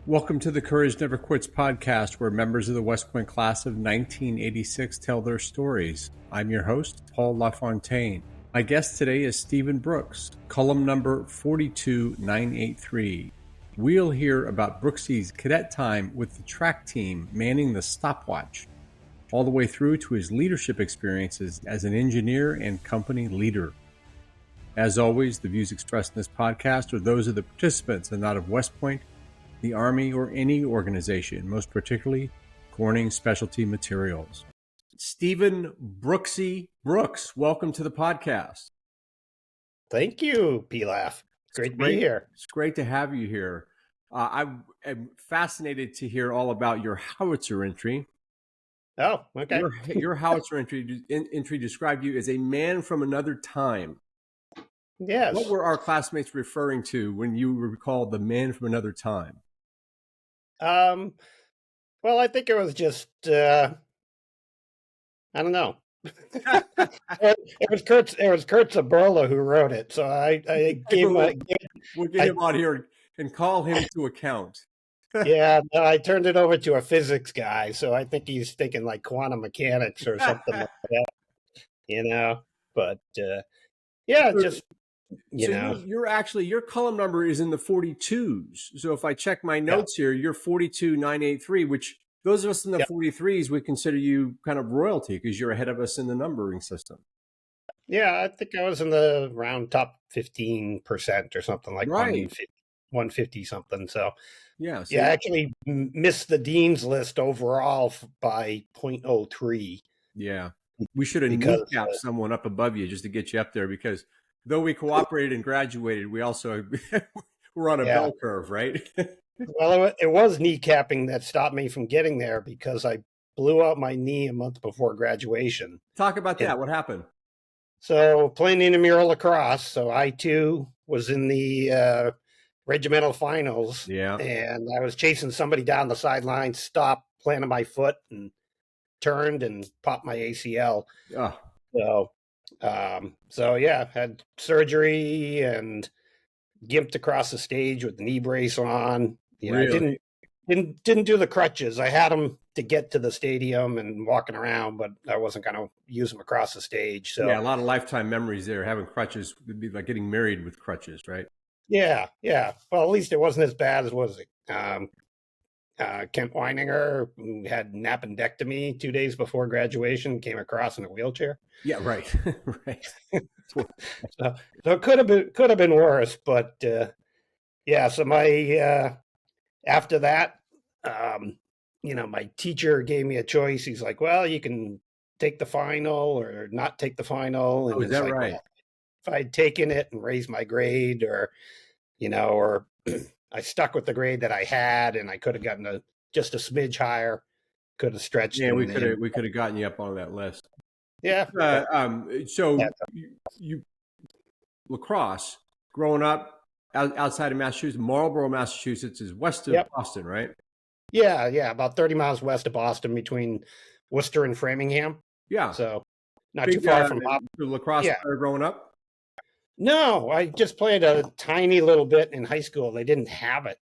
Welcome to the Courage Never Quits podcast, where members of the West Point class of 1986 tell their stories. I'm your host, Paul LaFontaine. My guest today is Stephen Brooks, Cullum number 42983. We'll hear about Brooksie's cadet time with the track team manning the stopwatch, all the way through to his leadership experiences as an engineer and company leader. As always, the views expressed in this podcast are those of the participants and not of West Point, the Army, or any organization, most particularly Corning Specialty Materials. Stephen Brooksie Brooks, welcome to the podcast. Thank you, Pilaf. Great to be here. It's great to have you here. I am fascinated to hear all about your howitzer entry. Oh, okay. Your howitzer entry described you as a man from another time. Yes. What were our classmates referring to when you were called the man from another time? Well, I think it was just, I don't know. It was Kurt Zaberla who wrote it. So I gave we'll get him on here and call him to account. Yeah, no, I turned it over to a physics guy. So I think he's thinking like quantum mechanics or something like that, but, yeah, just, your column number is in the 42s. So if I check my notes here, you're 42983, which those of us in the 43s would consider you kind of royalty because you're ahead of us in the numbering system. Yeah, I think I was in the around top 15% or something like 150 something. So I actually missed the dean's list overall by 0.03. Yeah, we should have kneecapped someone up above you just to get you up there, because though we cooperated and graduated, we also were on a bell curve, right? Well, it was kneecapping that stopped me from getting there because I blew out my knee a month before graduation. Talk about that. What happened? So playing intramural lacrosse. So I too was in the regimental finals. Yeah. And I was chasing somebody down the sideline, stopped, planted my foot, and turned and popped my ACL. Had surgery and gimped across the stage with the knee brace on. Really? I didn't do the crutches. I had them to get to the stadium and walking around, but I wasn't going to use them across the stage. So yeah, a lot of lifetime memories there. Having crutches would be like getting married with crutches, right? Yeah. Well, at least it wasn't as bad as was it. Kent Weininger, who had an appendectomy 2 days before graduation, came across in a wheelchair. Yeah, right. Right. So it could have been worse, but so my after that, my teacher gave me a choice. He's like, well, you can take the final or not take the final. And is that like, right? Well, if I'd taken it and raised my grade, or I stuck with the grade that I had, and I could have gotten just a smidge higher, could have stretched. Yeah, we could have gotten you up on that list. Yeah. You lacrosse growing up outside of Massachusetts, Marlborough, Massachusetts is west of Boston, right? Yeah, about 30 miles west of Boston, between Worcester and Framingham. Yeah. So not too far from lacrosse player growing up? No, I just played a tiny little bit in high school. They didn't have it.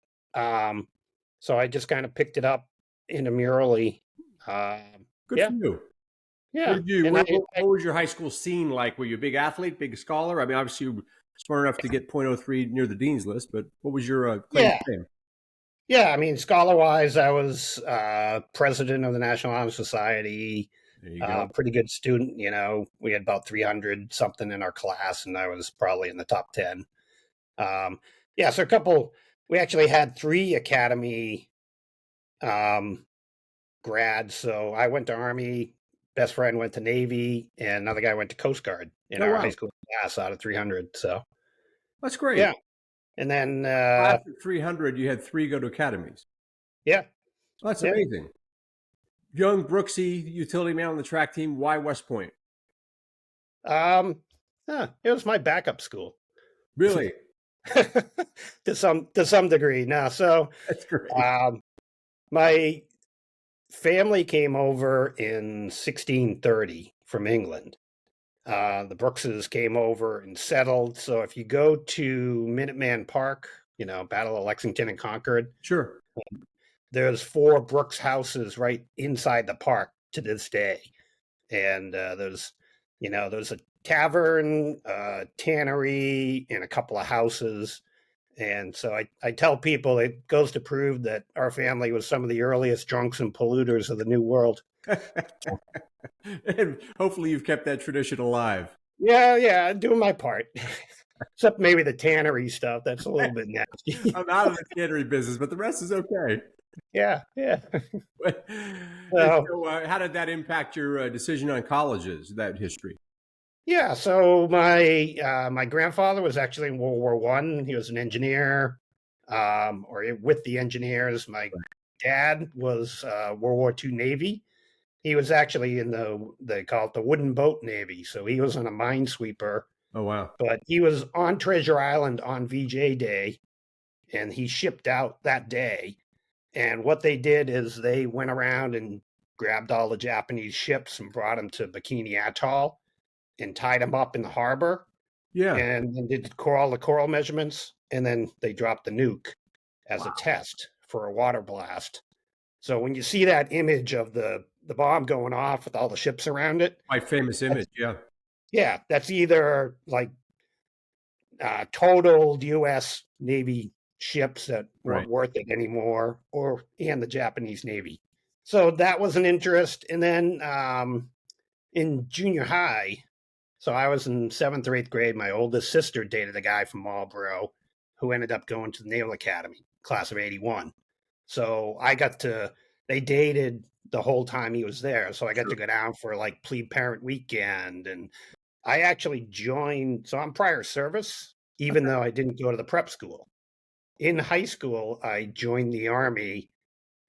So I just kind of picked it up intramurally. Good for you. Yeah. What was your high school scene like? Were you a big athlete, big scholar? I mean, obviously you were smart enough to get 0.03 near the dean's list, but what was your claim to fame? Yeah, I mean, scholar-wise, I was president of the National Honor Society. There you go. Pretty good student, We had about 300 something in our class, and I was probably in the top 10. We actually had 3 academy grads. So I went to Army, best friend went to Navy, and another guy went to Coast Guard in our high school class out of 300. So that's great. Yeah. And then after 300, you had 3 go to academies. Yeah. Well, that's amazing. Young Brooksie, utility man on the track team. Why West Point? It was my backup school. Really? to some degree. Now, so that's great. My family came over in 1630 from England. The Brookses came over and settled. So if you go to Minuteman Park, Battle of Lexington and Concord. Sure. There's 4 Brooks houses right inside the park to this day. And there's a tavern, tannery, and a couple of houses. And so I tell people it goes to prove that our family was some of the earliest drunks and polluters of the New World. And hopefully you've kept that tradition alive. Yeah, I'm doing my part. Except maybe the tannery stuff. That's a little bit nasty. I'm out of the tannery business, but the rest is okay. Yeah. And So, so, how did that impact your decision on colleges, that history? yeah. So my grandfather was actually in World War One. He was an engineer, or with the engineers. My dad was World War II Navy. He was actually in they call it the wooden boat Navy. So he was on a minesweeper. Oh, wow. But he was on Treasure Island on VJ Day, and he shipped out that day. And what they did is they went around and grabbed all the Japanese ships and brought them to Bikini Atoll and tied them up in the harbor. Yeah. And then did all the coral measurements. And then they dropped the nuke as a test for a water blast. So when you see that image of the bomb going off with all the ships around it, Quite famous image, yeah. Yeah, that's either like totaled U.S. Navy ships that weren't worth it anymore, and the Japanese Navy. So that was an interest. And then in junior high, so I was in 7th or 8th grade, my oldest sister dated a guy from Marlboro who ended up going to the Naval Academy, class of 81. So they dated the whole time he was there. So I got to go down for like plebe parent weekend. And I actually joined, so I'm prior service, even though I didn't go to the prep school. In high school, I joined the Army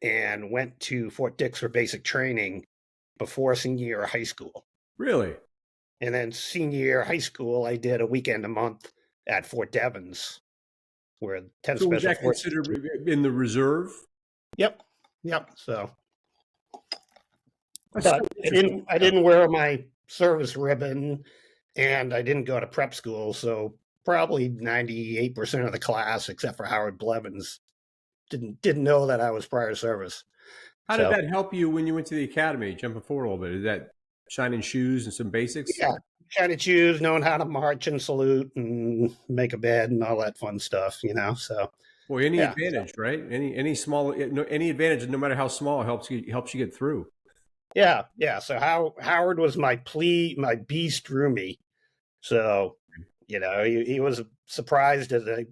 and went to Fort Dix for basic training before senior year of high school. Really? And then senior year of high school, I did a weekend a month at Fort Devens, where 10 So was special that forces. considered in the reserve? Yep. So, That's but so interesting. I didn't wear my service ribbon, and I didn't go to prep school. So probably 98% of the class, except for Howard Blevins, didn't know that I was prior service. How did that help you when you went to the academy? Jumping forward a little bit, is that shining shoes and some basics? Yeah, kind of choose, knowing how to march and salute and make a bed and all that fun stuff, So, boy, any advantage, right? Any small, any advantage, no matter how small, helps you get through. Yeah. So Howard was my beast roomie. So, he was surprised that I,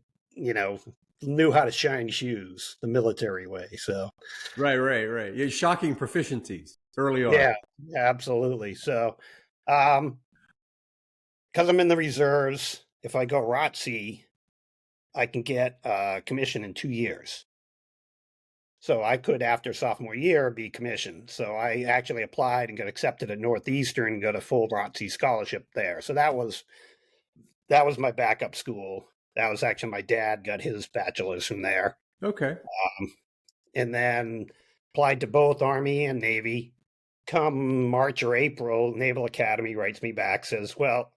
knew how to shine shoes the military way. So, right. Yeah, shocking proficiencies early on. Yeah, absolutely. So, because I'm in the reserves, if I go ROTC, I can get a commission in 2 years. So I could, after sophomore year, be commissioned. So I actually applied and got accepted at Northeastern and got a full ROTC scholarship there. So that was my backup school. That was actually my dad got his bachelor's from there. Okay. And then applied to both Army and Navy. Come March or April, Naval Academy writes me back, says, well,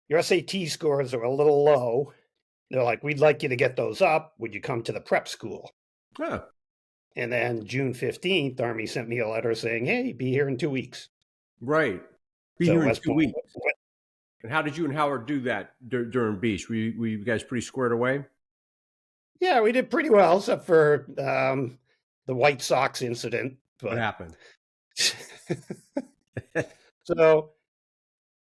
your SAT scores are a little low. They're like, we'd like you to get those up. Would you come to the prep school? Huh. And then June 15th, Army sent me a letter saying, hey, be here in 2 weeks. Right. Be here in 2 weeks. And how did you and Howard do that during Beach? Were you guys pretty squared away? Yeah, we did pretty well, except for the White Sox incident. But... What happened? So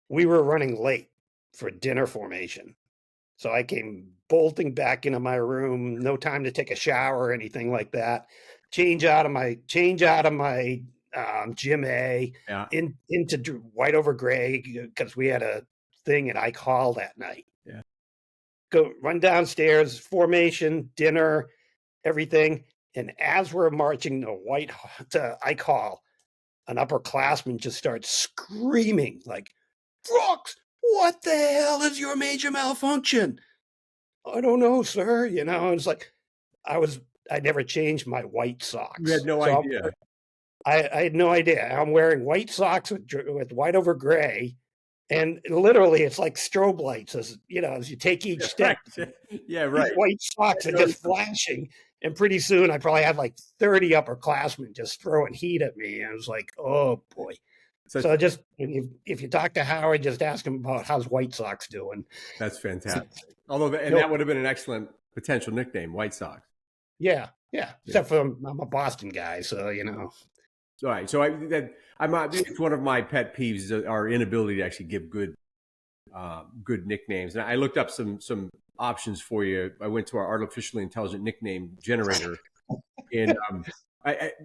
we were running late for dinner formation. So I came bolting back into my room, no time to take a shower or anything like that. Change out of my Gym A into white over gray because we had a thing at Ike Hall that night. Yeah. Go run downstairs, formation, dinner, everything. And as we're marching to Ike Hall, an upperclassman just starts screaming like, Brooks, what the hell is your major malfunction? I don't know, sir. It's like I never changed my white socks. You had no idea. I had no idea. I'm wearing white socks with white over gray, And literally, it's like strobe lights as as you take each Right. step, Yeah, these right. white socks I are just noticed them. flashing. And pretty soon, I probably had like 30 upperclassmen just throwing heat at me. And I was like, oh boy. So So just if you talk to Howard, just ask him about how's White Sox doing. that's fantastic. Although, and Nope. that would have been an excellent potential nickname, White Sox. Yeah, yeah. Yeah. Except for I'm a Boston guy, so All right. So it's one of my pet peeves is our inability to actually give good nicknames. And I looked up some options for you. I went to our artificially intelligent nickname generator, and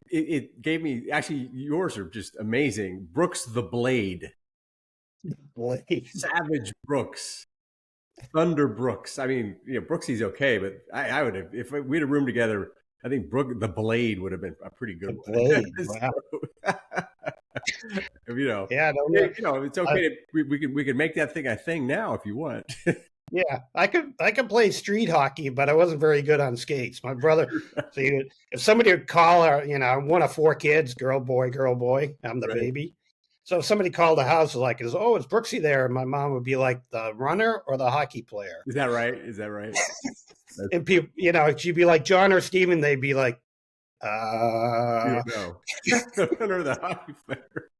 it gave me actually yours are just amazing. Brooks the Blade, Blade. Savage Brooks, Thunder Brooks. I mean, Brooksy's okay, but I would have if we had a room together. I think Brook the Blade would have been a pretty good The one. Blade. Wow. So, Yeah, I don't know. it's okay. We could make that thing a thing now if you want. Yeah, I could play street hockey, but I wasn't very good on skates. My brother, so if somebody would call, I'm one of four kids, girl, boy, girl, boy. I'm the Right. baby. So if somebody called the house, like, is oh, is Brooksie there? And my mom would be like, the runner or the hockey player? Is that right? Is that right? That's, And people, she'd be like John or Steven. They'd be like, you don't know. The runner of the hockey player.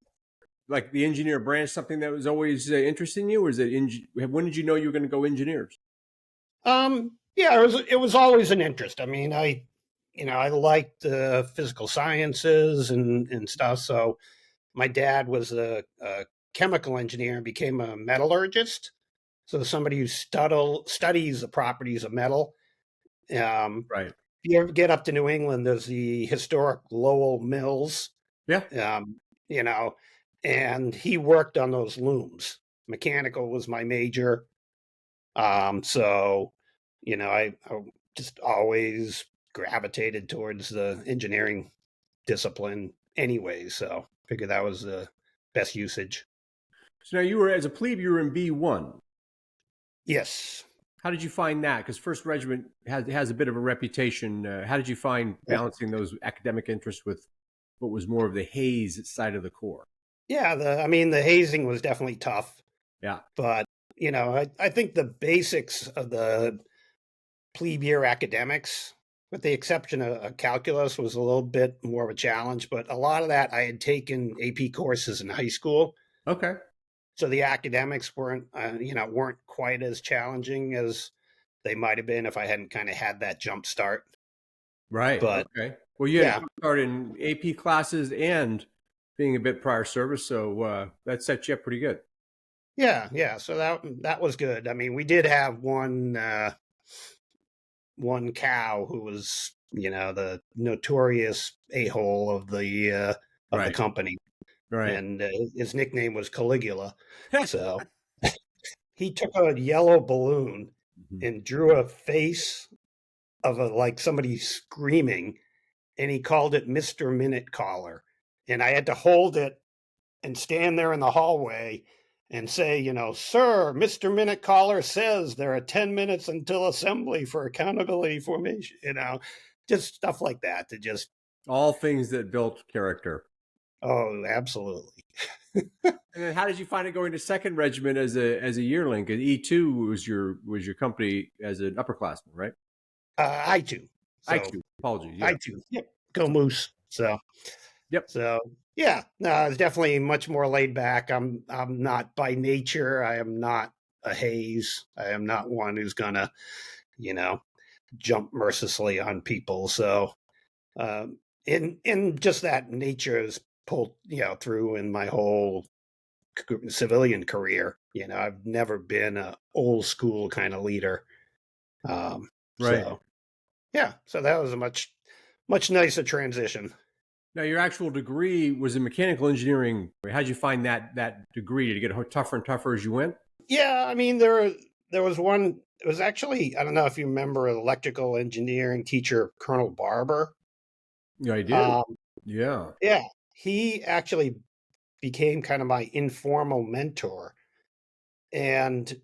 Like the engineer branch, something that was always interesting you, or is it? When did you know you were going to go engineers? Yeah, it was always an interest. I mean, I liked physical sciences and stuff. So my dad was a chemical engineer and became a metallurgist. So somebody who studies the properties of metal. Right. If you ever get up to New England, there's the historic Lowell Mills, Yeah. um, you know, and he worked on those looms. Mechanical was my major. So, I just always gravitated towards the engineering discipline anyway. So figured that was the best usage. So now you were as a plebe, you were in B1. Yes. How did you find that? Because First Regiment has a bit of a reputation. How did you find balancing those academic interests with what was more of the haze side of the Corps? Yeah. The hazing was definitely tough, Yeah. but I think the basics of the plebe year academics, with the exception of calculus, was a little bit more of a challenge. But a lot of that I had taken AP courses in high school, Okay. so the academics weren't quite as challenging as they might have been if I hadn't kind of had that jump start. Right. But Okay. Well, you had a yeah, jump start in AP classes and being a bit prior service, so that set you up pretty good. yeah. So that was good. I mean, we did have one cow who was the notorious a-hole of the Right. company, Right. and his nickname was Caligula. So he took a yellow balloon Mhm. and drew a face of like somebody screaming, and he called it Mr. Minute Caller. And I had to hold it and stand there in the hallway and say, sir, Mr. Minute Caller says there are 10 minutes until assembly for accountability formation, just stuff like that to just, All things that built character. oh, absolutely. And then how did you find it going to Second Regiment as a yearling? Because E2 was your company as an upperclassman, right? I too. So I2. Apologies. Yeah. I too. Yep. Go Moose. So Yep. So yeah, no, it's definitely much more laid back. I'm not by nature. I am not a haze. I am not one who's gonna, you know, jump mercilessly on people. So in just that nature is pulled, through in my whole civilian career. I've never been a old school kind of leader. Um, Right. so yeah, so that was a much nicer transition. Now, your actual degree was in mechanical engineering. How'd you find that degree? Did it get tougher and tougher as you went? Yeah, I mean there was one. It was actually, I don't know if you remember, electrical engineering teacher Colonel Barber. Yeah, I do. Um, Yeah. yeah, he actually became kind of my informal mentor, and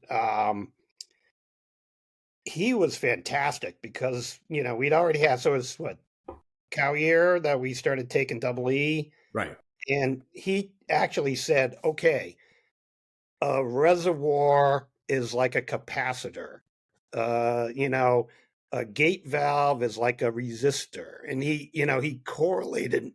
he was fantastic because we'd already had, so it was what, cow year that we started taking double E, Right. and he actually said, okay, a reservoir is like a capacitor. You know, a gate valve is like a resistor. And he correlated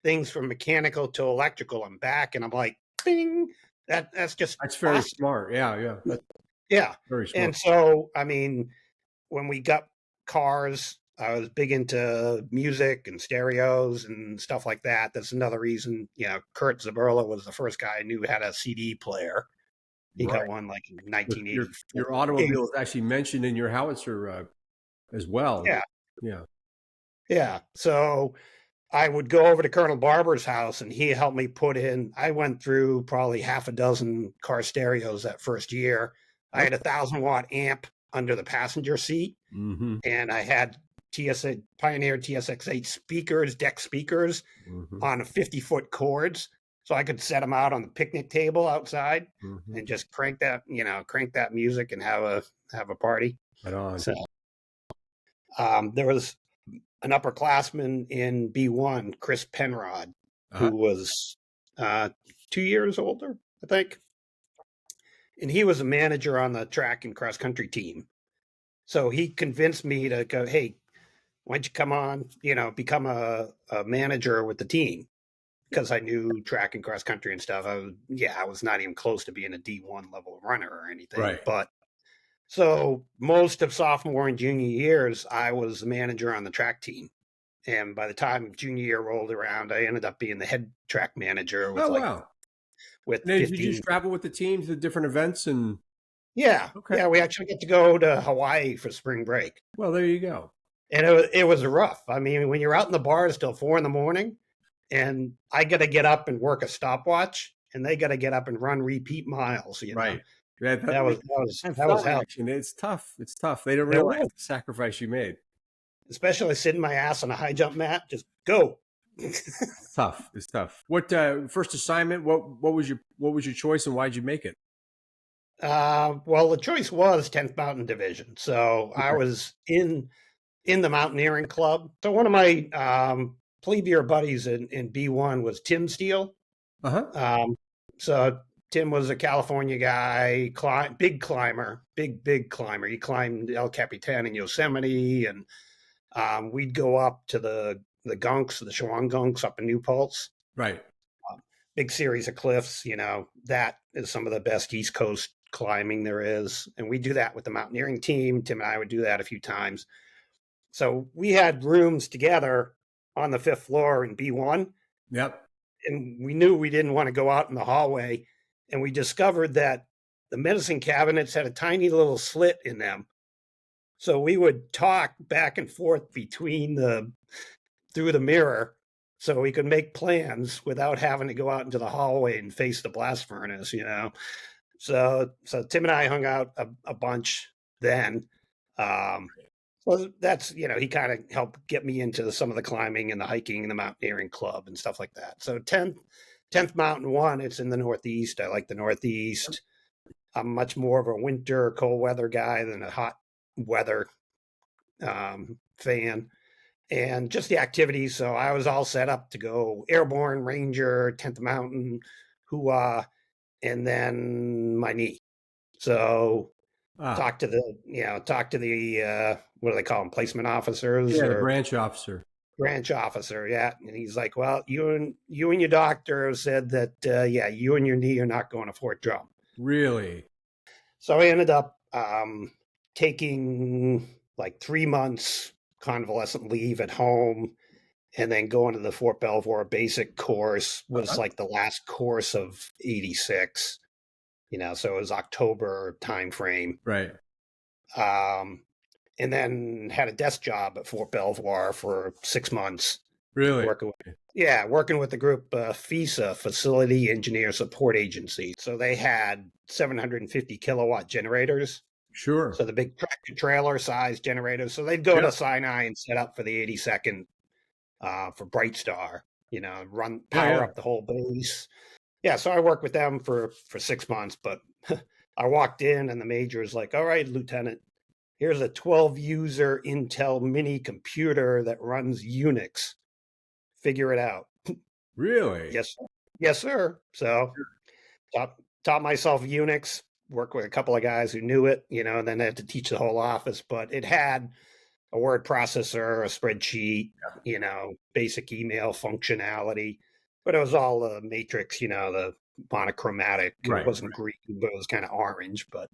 things from mechanical to electrical and back. And I'm like, bing, that's just That's very awesome. smart. Yeah, yeah. That's Yeah. very smart. And so, I mean, when we got cars, I was big into music and stereos and stuff like that. That's another reason, Kurt Zaberla was the first guy I knew had a CD player. He Right. got one like in Your 1984. automobile is actually mentioned in your howitzer as well. Yeah, Yeah. yeah. So I would go over to Colonel Barber's house and he helped me put in. I went through probably half a dozen car stereos that first year. I had a 1,000-watt amp under the passenger seat, Mm-hmm. and I had Pioneer TSX8 speakers, deck speakers Mm-hmm. on 50-foot cords, so I could set them out on the picnic table outside Mm-hmm. and just crank that music and have a party. Right on. So there was an upperclassman in B1, Chris Penrod, Uh-huh. who was 2 years older, I think, and he was a manager on the track and cross country team. So he convinced me to go, hey, why don't you come on, become a manager with the team? Because I knew track and cross country and stuff. I was not even close to being a D1 level runner or anything. Right. But so most of sophomore and junior years, I was the manager on the track team. And by the time junior year rolled around, I ended up being the head track manager Oh wow. with And then did you 15. just travel with the team to different events and Yeah. okay. Yeah. We actually get to go to Hawaii for spring break. Well, there you go. And it was rough. I mean, when you're out in the bars till 4 a.m, and I got to get up and work a stopwatch, and they got to get up and run repeat miles. Right. Yeah, That was that was have that fun was hell. action. It's tough. It's tough. They don't It realize was, the sacrifice you made. especially sitting my ass on a high jump mat. Just go. It's tough. It's tough. What first assignment? What was your choice and why'd you make it? Well, the choice was 10th Mountain Division, so I Okay. was in the mountaineering club. So one of my plebeier buddies in B1 was Tim Steele. Uh-huh. Um, so Tim was a California guy, big climber, big climber. He climbed El Capitan in Yosemite, and we'd go up to the gunks, the Shawang gunks up in New Paltz. Right. Big series of cliffs. That is some of the best East Coast climbing there is, and we do that with the mountaineering team. Tim and I would do that a few times. So we had rooms together on the 5th floor in B1, Yep. and we knew we didn't want to go out in the hallway. And we discovered that the medicine cabinets had a tiny little slit in them. So we would talk back and forth through the mirror so we could make plans without having to go out into the hallway and face the blast furnace. So Tim and I hung out a bunch then. Well, that's, he kind of helped get me into some of the climbing and the hiking and the mountaineering club and stuff like that. So 10th Mountain One, it's in the Northeast. I like the Northeast. I'm much more of a winter, cold weather guy than a hot weather fan. And just the activities. So I was all set up to go airborne, ranger, 10th Mountain, hoo-ah, and then my knee. So Ah. talk to the what do they call them, placement officers, Yeah, the or branch officer. branch officer. Yeah. And he's like, well, you and your doctor said that you and your knee are not going to Fort Drum. Really? So I ended up taking like 3 months convalescent leave at home, and then going to the Fort Belvoir basic course was like the last course of 86. So it was October time frame. Right. And then had a desk job at Fort Belvoir for 6 months. Really? Working with the group FISA, Facility Engineer Support Agency. So they had 750 kilowatt generators. Sure. So the big tractor trailer size generators. So they'd go Yep. to Sinai and set up for the 82nd for Bright Star, run power up the whole base. Yeah, so I worked with them for 6 months, but I walked in and the major was like, all right, Lieutenant, here's a 12-user Intel mini computer that runs Unix. Figure it out. Really? Yes, sir. So taught myself Unix, worked with a couple of guys who knew it, and then I had to teach the whole office, but it had a word processor, a spreadsheet, basic email functionality, but it was all the matrix, the monochromatic. It Right. wasn't green, but it was kind of orange. But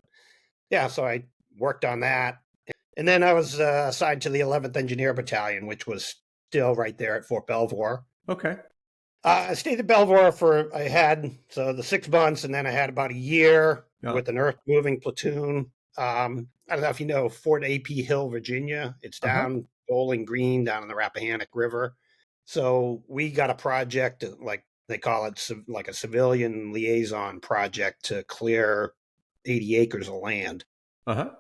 yeah, so I worked on that. And then I was assigned to the 11th Engineer Battalion, which was still right there at Fort Belvoir. Okay. I stayed at Belvoir I had the 6 months, and then I had about a year with an earth moving platoon. I don't know if you know Fort AP Hill, Virginia. It's down Bowling Green, down in the Rappahannock River. So we got a project, like they call it, like a civilian liaison project to clear 80 acres of land.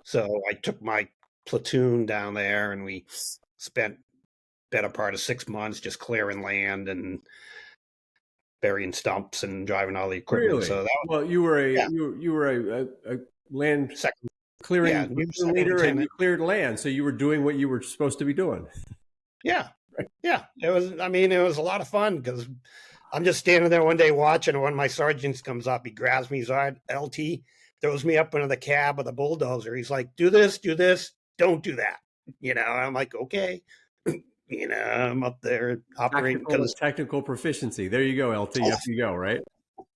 So I took my platoon down there, and we spent better part of 6 months just clearing land and burying stumps and driving all the equipment. Really? So Well, you were a land second, clearing leader, and you lieutenant. cleared land, so you were doing what you were supposed to be doing. Yeah, yeah. It was. I mean, it was a lot of fun because I'm just standing there one day watching, and one of my sergeants comes up. He grabs me, he's LT, throws me up into the cab of the bulldozer. He's like, "Do this, don't do that." And I'm like, "Okay." I'm up there operating because Technical proficiency. There you go, LT. Up you go, right? What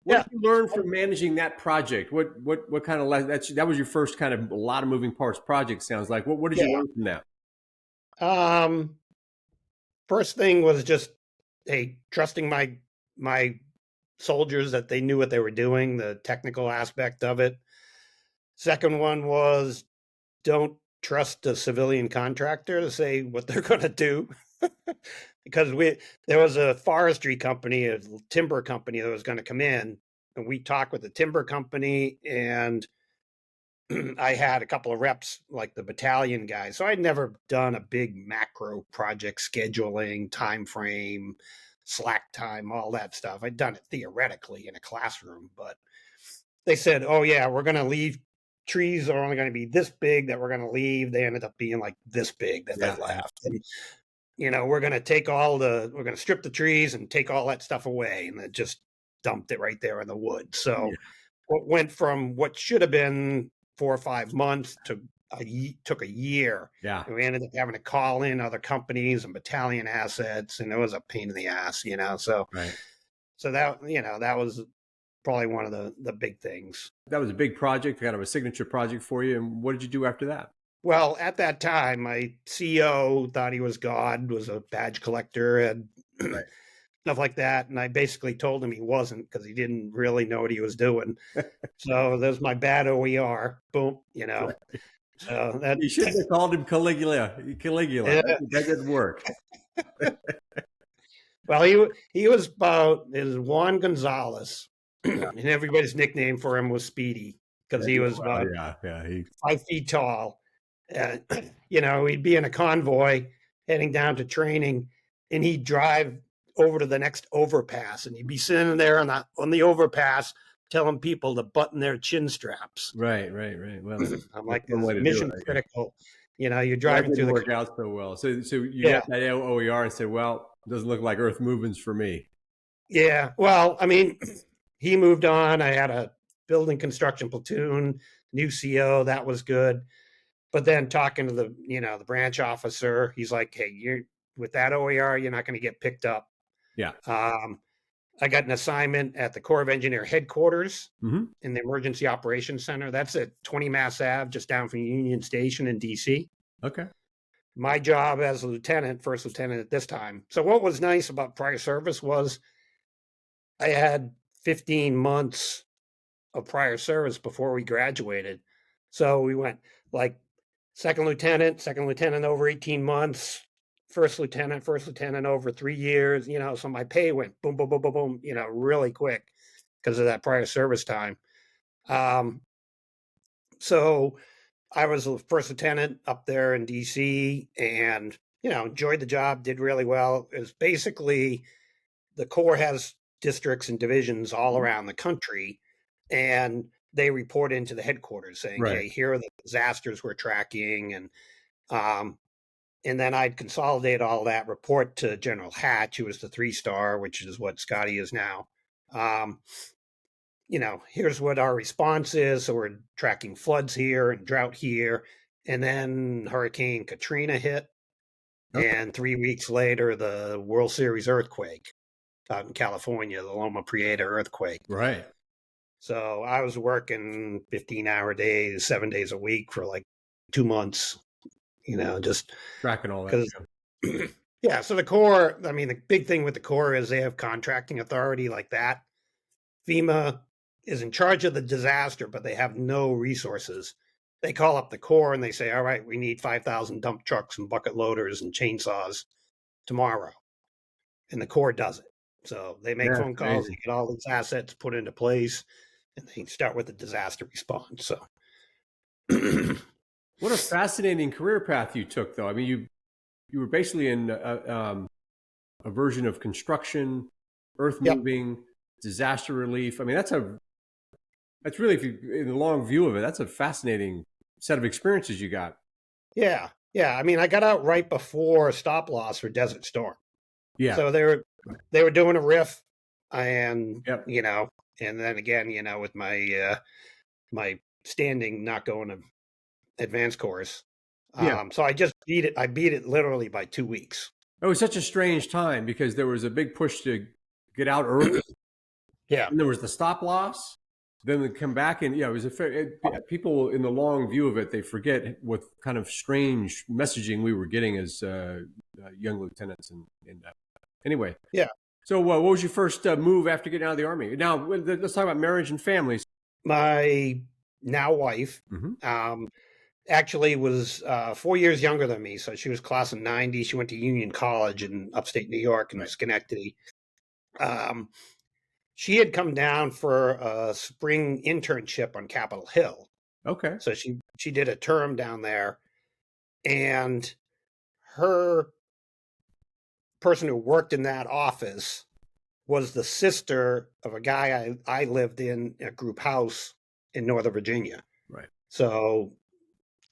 yeah, did you learn from managing that project? What kind of that was your first kind of a lot of moving parts project? Sounds like. What did you learn from that? First thing was just trusting my soldiers that they knew what they were doing, the technical aspect of it. Second one was don't trust a civilian contractor to say what they're going to do. Because there was a forestry company, a timber company that was going to come in, and we talked with the timber company, and I had a couple of reps like the battalion guys. So I'd never done a big macro project scheduling, time frame, slack time, all that stuff. I'd done it theoretically in a classroom, but they said, "Oh yeah, we're going to leave trees are only going to be this big that we're going to leave." They ended up being like this big that they left. And we're going to strip the trees and take all that stuff away, and then just dumped it right there in the woods. So what went from what should have been 4 or 5 months to took a year. Yeah. And we ended up having to call in other companies and battalion assets, and it was a pain in the ass, So, so that that was probably one of the big things. That was a big project, kind of a signature project for you. And what did you do after that? Well, at that time, my CEO thought he was God, was a badge collector, and stuff like that. And I basically told him he wasn't because he didn't really know what he was doing. So there's my bad OER. Boom, So that you shouldn't have called him Caligula. Yeah. That didn't work. Well, he was about is Juan Gonzalez, and everybody's nickname for him was Speedy because he was about 5 feet tall. He'd be in a convoy heading down to training, and he'd drive over to the next overpass, and he'd be sitting there on the overpass telling people to button their chin straps. Right. Well, I'm like, this is mission critical. You're driving that didn't through work out so well. So you got that OER and said, well, it doesn't look like earth movements for me. Yeah. Well, I mean, he moved on. I had a building construction platoon, new CO. That was good. But then talking to the branch officer, he's like, "Hey, you're with that OER, you're not going to get picked up." Yeah. I got an assignment at the Corps of Engineer headquarters in the Emergency Operations Center. That's at 20 Mass Ave, just down from Union Station in DC. Okay. My job as a lieutenant, first lieutenant at this time. So what was nice about prior service was I had 15 months of prior service before we graduated. So we went like second lieutenant over 18 months, first lieutenant over 3 years, so my pay went boom, boom, boom, boom, boom, really quick because of that prior service time. So I was the first lieutenant up there in DC and, enjoyed the job, did really well. It was basically the Corps has districts and divisions all around the country, and they report into the headquarters saying, "Hey, here are the disasters we're tracking," and then I'd consolidate all that, report to General Hatch, who was the 3-star, which is what Scotty is now. here's what our response is. So we're tracking floods here and drought here. And then Hurricane Katrina hit. Okay. And 3 weeks later, the World Series earthquake out in California, the Loma Prieta earthquake. Right. So I was working 15-hour days, 7 days a week for like 2 months, just Tracking all that. because, yeah. So the Corps, I mean, the big thing with the Corps is they have contracting authority like that. FEMA is in charge of the disaster, but they have no resources. They call up the Corps and they say, all right, we need 5,000 dump trucks and bucket loaders and chainsaws tomorrow. And the Corps does it. So they make phone calls, they get all these assets put into place, and they start with the disaster response. So, what a fascinating career path you took, though. I mean, you were basically in a version of construction, earth moving, disaster relief. I mean, that's really, if you in the long view of it, that's a fascinating set of experiences you got. Yeah. I mean, I got out right before stop loss for Desert Storm. Yeah. So they were doing a riff, and and then again, with my my standing not going to advanced course. So I just beat it. I beat it literally by 2 weeks. It was such a strange time because there was a big push to get out early. Yeah. And there was the stop loss. Then they come back and it was people in the long view of it, they forget what kind of strange messaging we were getting as young lieutenants. And anyway. Yeah. So what was your first move after getting out of the Army? Now, let's talk about marriage and families. My now wife actually was 4 years younger than me. So she was class of 90. She went to Union College in upstate New York in Schenectady. She had come down for a spring internship on Capitol Hill. Okay. So she did a term down there. And her person who worked in that office was the sister of a guy I lived in a group house in Northern Virginia. Right. So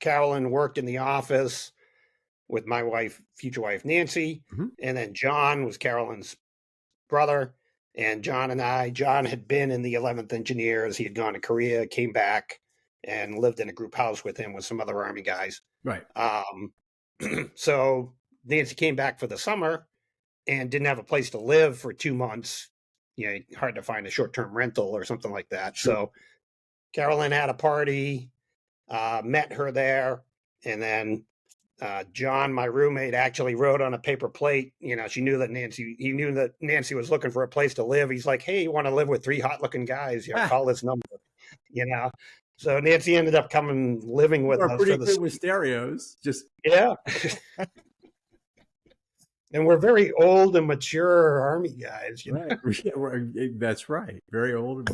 Carolyn worked in the office with my wife, future wife, Nancy. And then John was Carolyn's brother. And John had been in the 11th Engineers. He had gone to Korea, came back, and lived in a group house with him with some other Army guys. Right. So Nancy came back for the summer and didn't have a place to live for 2 months. Hard to find a short-term rental or something like that. Sure. So Carolyn had a party, met her there, and then John, my roommate, actually wrote on a paper plate. He knew that Nancy was looking for a place to live. He's like, "Hey, you want to live with 3 hot-looking guys? Call this number." So Nancy ended up living with us. Pretty good with stereos. And we're very old and mature Army guys. Right. That's right. Very old.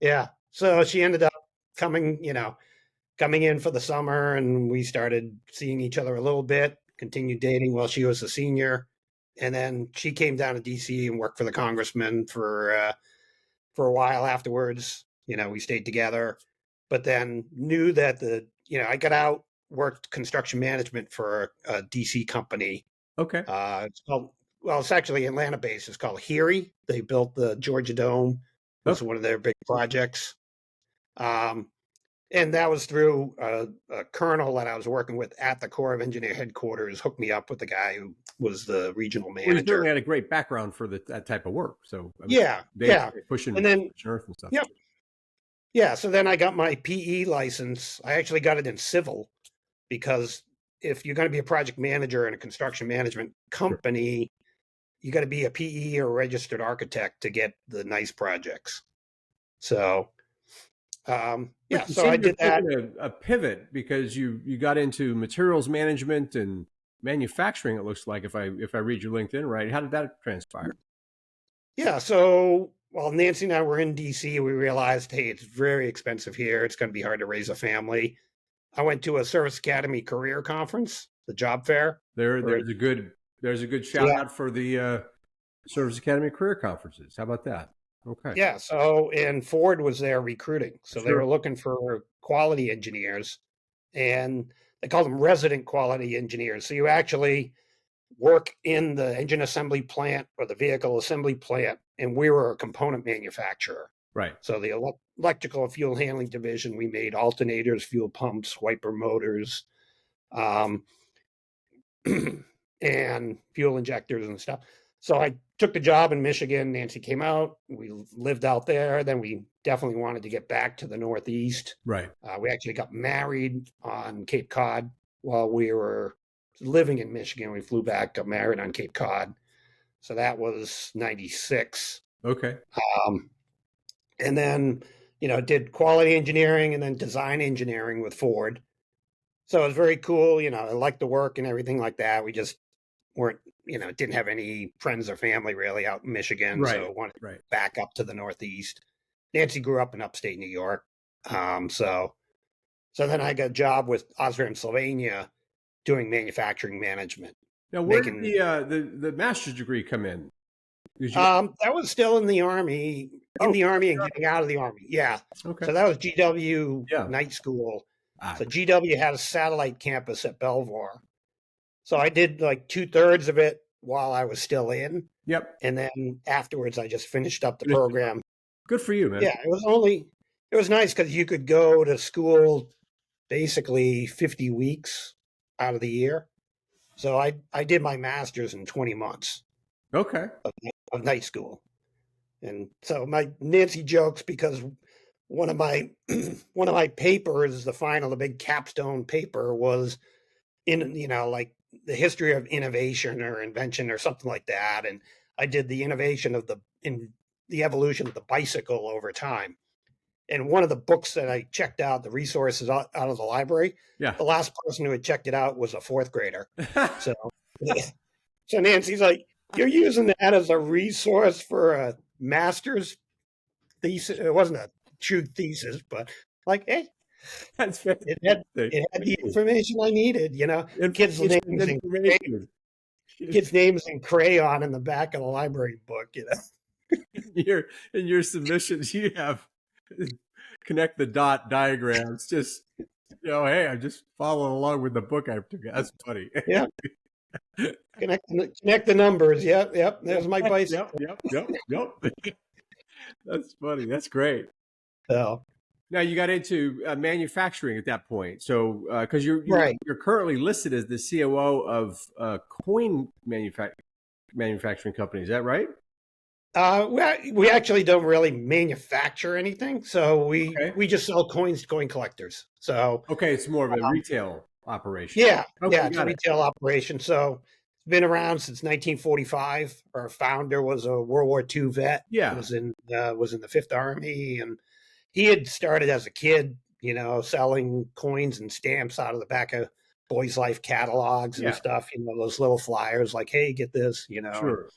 Yeah. So she ended up coming in for the summer, and we started seeing each other a little bit, continued dating while she was a senior. And then she came down to DC and worked for the congressman for a while afterwards. We stayed together, but then knew that I got out, worked construction management for a DC company. Okay. It's actually Atlanta based. It's called Heary. They built the Georgia Dome. That's one of their big projects. And that was through a colonel that I was working with at the Corps of Engineer headquarters, hooked me up with the guy who was the regional manager. Well, he certainly had a great background for that type of work. So they pushing and then earth and stuff. Yep. Yeah. So then I got my PE license. I actually got it in civil because if you're going to be a project manager in a construction management company, you got to be a PE or a registered architect to get the nice projects. So. So I did that. A pivot because you got into materials management and manufacturing. It looks like if I read your LinkedIn right, how did that transpire? Yeah, so while Nancy and I were in DC, we realized, hey, it's very expensive here. It's going to be hard to raise a family. I went to a Service Academy career conference, the job fair. There's a good shout out for the Service Academy career conferences. How about that? Okay. Yeah. So, and Ford was there recruiting. So They were looking for quality engineers, and they called them resident quality engineers. So you actually work in the engine assembly plant or the vehicle assembly plant, and we were a component manufacturer. Right. So the electrical and fuel handling division, we made alternators, fuel pumps, wiper motors, um, and fuel injectors and stuff. So I took the job in Michigan. Nancy came out. We lived out there. Then we definitely wanted to get back to the Northeast. Right. We actually got married on Cape Cod while we were living in Michigan. We flew back, got married on Cape Cod. So that was 96. Okay. Um, and then, did quality engineering and then design engineering with Ford. So it was very cool. I liked the work and everything like that. We just weren't, didn't have any friends or family really out in Michigan. Right. So wanted to Right. back up to the Northeast. Nancy grew up in upstate New York. So then I got a job with Osram Sylvania doing manufacturing management. Now, where did the master's degree come in? That was still in the Army, and getting out of the Army. Yeah. Okay. So that was GW night school. So GW had a satellite campus at Belvoir. So I did like 2/3 of it while I was still in. Yep. And then afterwards, I just finished up the program. Good for you, man. Yeah, it was nice because you could go to school basically 50 weeks out of the year. So I did my master's in 20 months. Okay. Of night school. And so my Nancy jokes because one of my papers, the big capstone paper was in, like the history of innovation or invention or something like that. And I did the innovation of the evolution of the bicycle over time. And one of the books that I checked out, the resources out of the library, the last person who had checked it out was a fourth grader. So Nancy's like, you're using that as a resource for a master's thesis. It wasn't a true thesis, but like, hey, that's fantastic. It had the information I needed, kids' names in crayon in the back of the library book, In your submissions, you have connect the dot diagrams. Just, hey, I'm just following along with the book I took. That's funny. Yeah. Connect the numbers. Yep. There's my bicycle. Yep. That's funny. That's great. So now you got into manufacturing at that point. So because you're currently listed as the COO of coin manufacturing company. Is that right? We actually don't really manufacture anything. So we just sell coins to coin collectors. So it's more of a retail operation. Yeah, it's a retail operation. So it's been around since 1945. Our founder was a World War II vet. Yeah, was in the Fifth Army, and he had started as a kid, selling coins and stamps out of the back of Boys Life catalogs and stuff. Those little flyers like, "Hey, get this," Sure.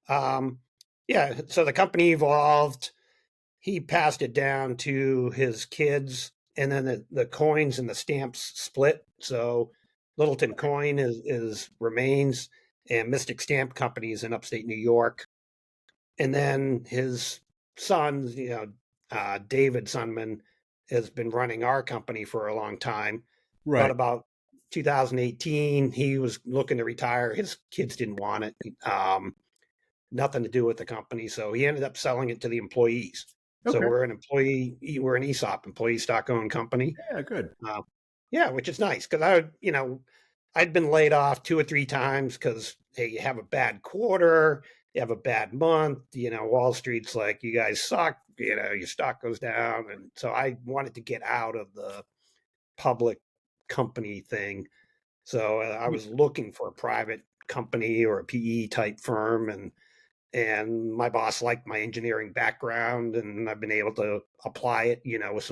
So the company evolved. He passed it down to his kids. And then the coins and the stamps split. So Littleton Coin remains, and Mystic Stamp Company is in upstate New York. And then his son, David Sunman, has been running our company for a long time. Right. But about 2018, he was looking to retire. His kids didn't want it. Nothing to do with the company. So he ended up selling it to the employees. So we're an ESOP, employee stock owned company. Yeah, good. Which is nice because I'd been laid off 2 or 3 times because, hey, you have a bad quarter, you have a bad month, Wall Street's like, you guys suck, your stock goes down. And so I wanted to get out of the public company thing. So I was looking for a private company or a PE type firm, and my boss liked my engineering background, and I've been able to apply it, with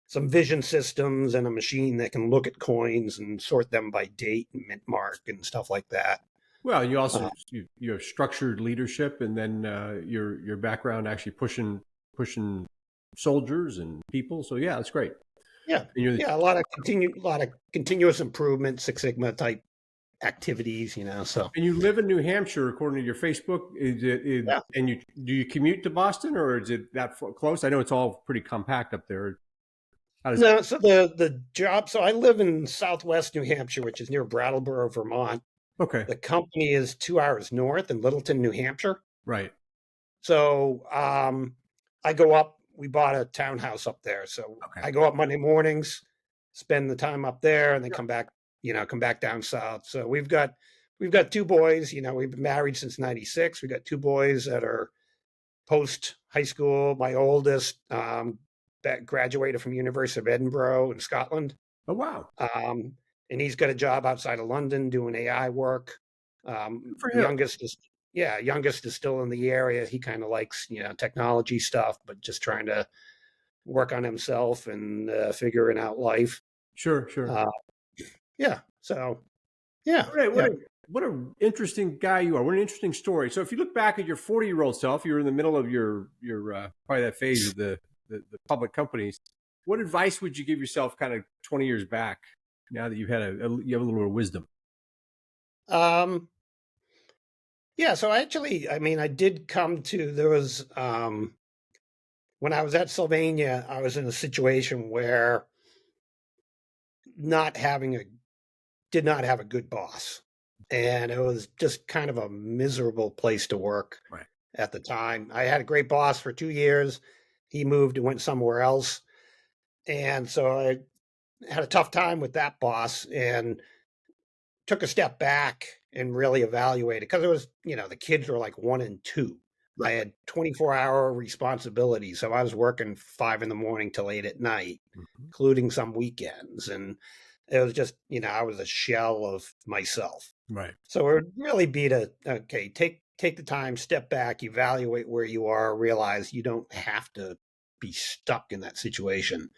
some vision systems and a machine that can look at coins and sort them by date and mint mark and stuff like that. Well, you also you have structured leadership, and then your background actually pushing soldiers and people. So yeah, that's great. Yeah, a lot of continuous improvement, Six Sigma type activities, So. And you live in New Hampshire, according to your Facebook. And do you commute to Boston, or is it that close? I know it's all pretty compact up there. So the job. So I live in Southwest New Hampshire, which is near Brattleboro, Vermont. Okay. The company is 2 hours north in Littleton, New Hampshire. Right. So I go up. We bought a townhouse up there, so Okay. I go up Monday mornings, spend the time up there, and then Sure. come back down south. So we've got two boys. We've been married since '96. We got two boys that are post high school. My oldest that graduated from University of Edinburgh in Scotland, Oh, wow. um, and he's got a job outside of London doing AI work. Good for him. Youngest is still in the area. He kind of likes technology stuff, but just trying to work on himself and figuring out life. Sure, sure. Uh, yeah. So yeah, What a, what yeah. a, what an interesting guy you are. What an interesting story. So if you look back at your 40-year-old self, you were in the middle of your probably that phase of the public companies. What advice would you give yourself kind of 20 years back now that you have a little bit of wisdom? Um, yeah. So actually, I mean, I did come to there was when I was at Sylvania, I was in a situation where not having a did not have a good boss. And it was just kind of a miserable place to work Right. at the time. I had a great boss for 2 years. He moved and went somewhere else. And so I had a tough time with that boss and took a step back and really evaluated because it was, the kids were like 1 and 2. I Right. had 24-hour responsibilities. So I was working 5 in the morning till 8 at night, Mhm. including some weekends. And it was just, I was a shell of myself. Right. So it would really be to okay, take the time, step back, evaluate where you are, realize you don't have to be stuck in that situation.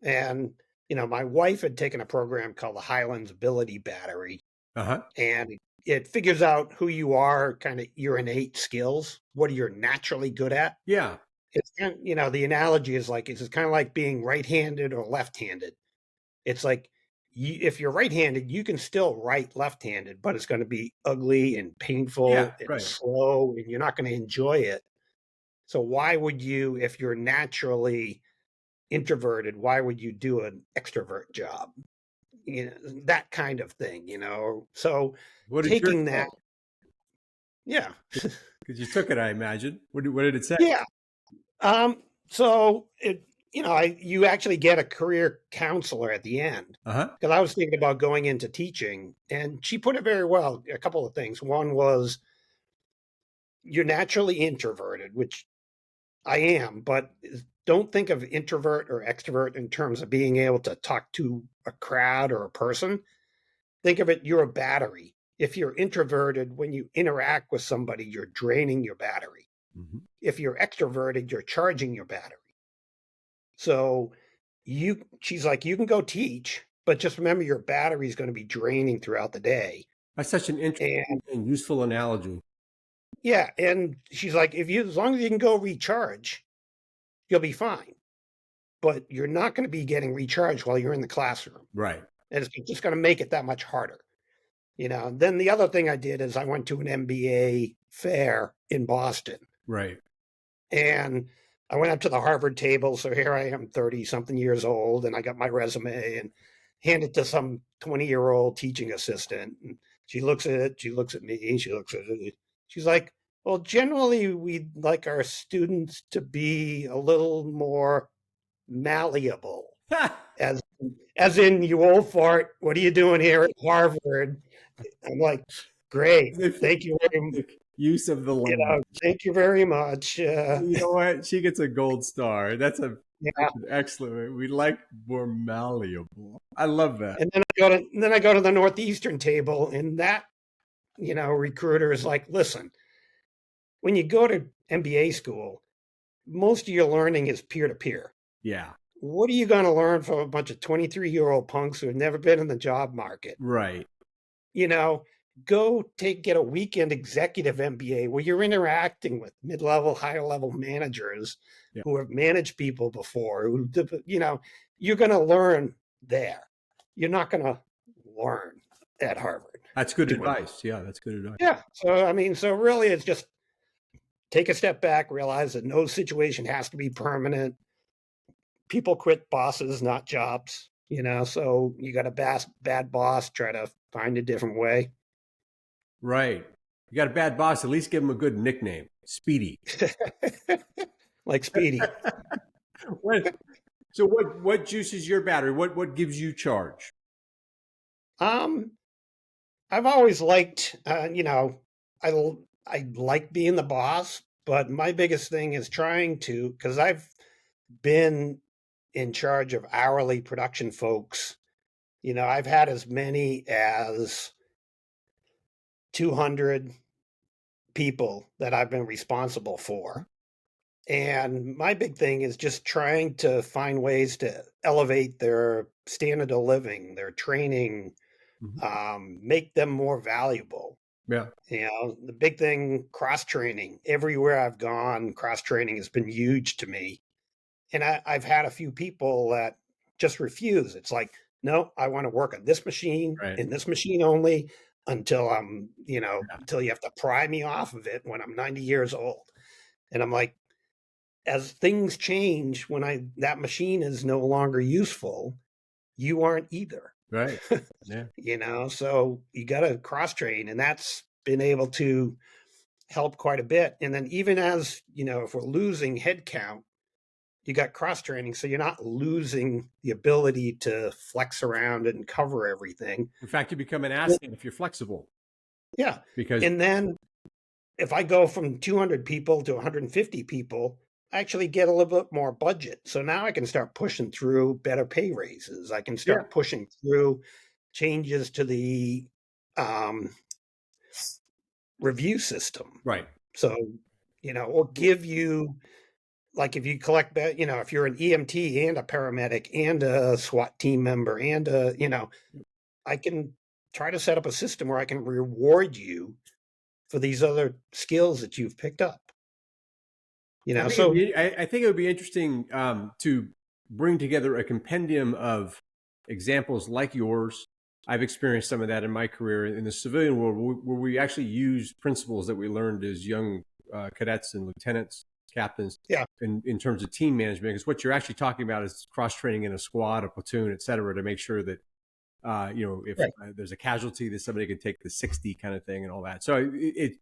And my wife had taken a program called the Highlands Ability Battery, Uh-huh. and it figures out who you are, kind of your innate skills, what are you naturally good at. Yeah. It's the analogy is like it's kind of like being right-handed or left-handed. It's like if you're right-handed, you can still write left-handed, but it's going to be ugly and Yeah. painful and Right. slow, and you're not going to enjoy it. So why would you, if you're naturally introverted, why would you do an extrovert job? That kind of thing. So What did yours taking say? that, yeah, Because you took it, I imagine. What did it say? yeah. So you actually get a career counselor at the end Uh-huh. because I was thinking about going into teaching, and she put it very well. A couple of things. One was you're naturally introverted, which I am, but don't think of introvert or extrovert in terms of being able to talk to a crowd or a person. Think of it, you're a battery. If you're introverted, when you interact with somebody, you're draining your battery. Hmm. If you're extroverted, you're charging your battery. So she's like, you can go teach, but just remember your battery is going to be draining throughout the day. That's such an And interesting and useful analogy. yeah, and she's like, as long as you can go recharge, you'll be fine. But you're not going to be getting recharged while you're in the classroom. Right. And it's just going to make it that much harder. Then the other thing I did is I went to an MBA fair in Boston, Right. and I went up to the Harvard table. So here I am, 30 something years old, and I got my resume and hand it to some 20-year-old teaching assistant. And she looks at it, she looks at me, she looks at it. She's like, well, generally, we'd like our students to be a little more malleable, as as in you old fart. What are you doing here at Harvard? I'm like, great, The thank you very, use of the language. thank you very much. You know what? She gets a gold star. Yeah, That's an excellent. We like more malleable. I love that. and then I go to the Northeastern table, and that recruiter is like, listen, when you go to MBA school, most of your learning is peer to peer. Yeah. What are you going to learn from a bunch of 23-year-old punks who have never been in the job market? Right. you know, go get a weekend executive MBA where you're interacting with mid-level, higher level managers Yeah. who have managed people before. You're going to learn there. You're not going to learn at Harvard That's good doing that. advice. Yeah, that's good advice. Yeah. So I mean, so really, it's just take a step back, realize that no situation has to be permanent. People quit bosses, not jobs. So you got a bad boss, try to find a different way. Right. You got a bad boss, at least give him a good nickname. Speedy. like Speedy. What, so what juices your battery? What gives you charge? Um, I've always liked, I like being the boss, but my biggest thing is trying to, because I've been in charge of hourly production folks. I've had as many as 200 people that I've been responsible for. And my big thing is just trying to find ways to elevate their standard of living, their training, Mhm. make them more valuable. Yeah. The big thing, cross training. Everywhere I've gone, cross training has been huge to me. And I've had a few people that just refuse. It's like, no, I want to work on this machine Right. and this machine only until Yeah. until you have to pry me off of it when I'm 90 years old. And I'm like, as things change, when that machine is no longer useful, you aren't either. Right. Yeah. So you got to cross train, and that's been able to help quite a bit. And then even as if we're losing headcount, you got cross training, so you're not losing the ability to flex around and cover everything. In fact, you become an asset if you're flexible. Yeah. Because And then if I go from 200 people to 150 people, I actually get a little bit more budget. So now I can start pushing through better pay raises. I can yeah, start pushing through changes to the um, review system. right. So, or give you, like, if you collect that, if you're an EMT and a paramedic and a SWAT team member I can try to set up a system where I can reward you for these other skills that you've picked up. So I think it would be interesting to bring together a compendium of examples like yours. I've experienced some of that in my career in the civilian world, where we actually use principles that we learned as young cadets and lieutenants, captains, yeah, in terms of team management. Because what you're actually talking about is cross training in a squad, a platoon, et cetera, to make sure that if right, there's a casualty, that somebody can take the 60 kind of thing and all that. So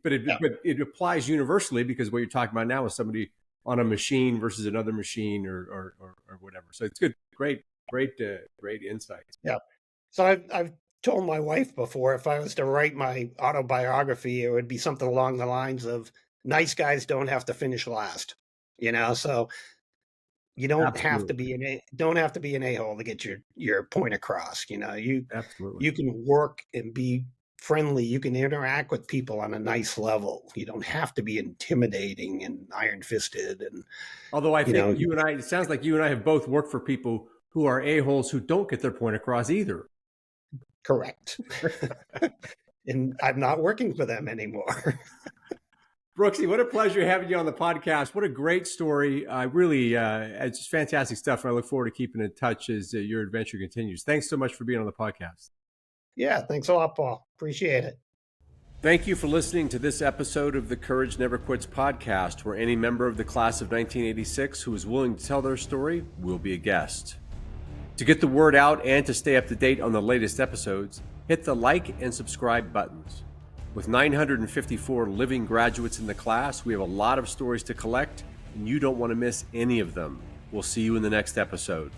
but yeah, it applies universally, because what you're talking about now is somebody on a machine versus another machine or whatever. So it's good, great insights. yeah. So I've told my wife before, if I was to write my autobiography, it would be something along the lines of "Nice guys don't have to finish last." So you Absolutely, don't have to be an a-hole to get your point across. absolutely. You can work and be friendly. You can interact with people on a nice level. You don't have to be intimidating and iron-fisted. And Although I you think know, it sounds like you and I have both worked for people who are a-holes who don't get their point across either. correct. And I'm not working for them anymore. Brooksie, what a pleasure having you on the podcast. What a great story. I really, it's just fantastic stuff. And I look forward to keeping in touch as your adventure continues. Thanks so much for being on the podcast. Yeah, thanks a lot, Paul. Appreciate it. Thank you for listening to this episode of the Courage Never Quits podcast, where any member of the class of 1986 who is willing to tell their story will be a guest. To get the word out and to stay up to date on the latest episodes, hit the like and subscribe buttons. With 954 living graduates in the class, we have a lot of stories to collect, and you don't want to miss any of them. We'll see you in the next episode.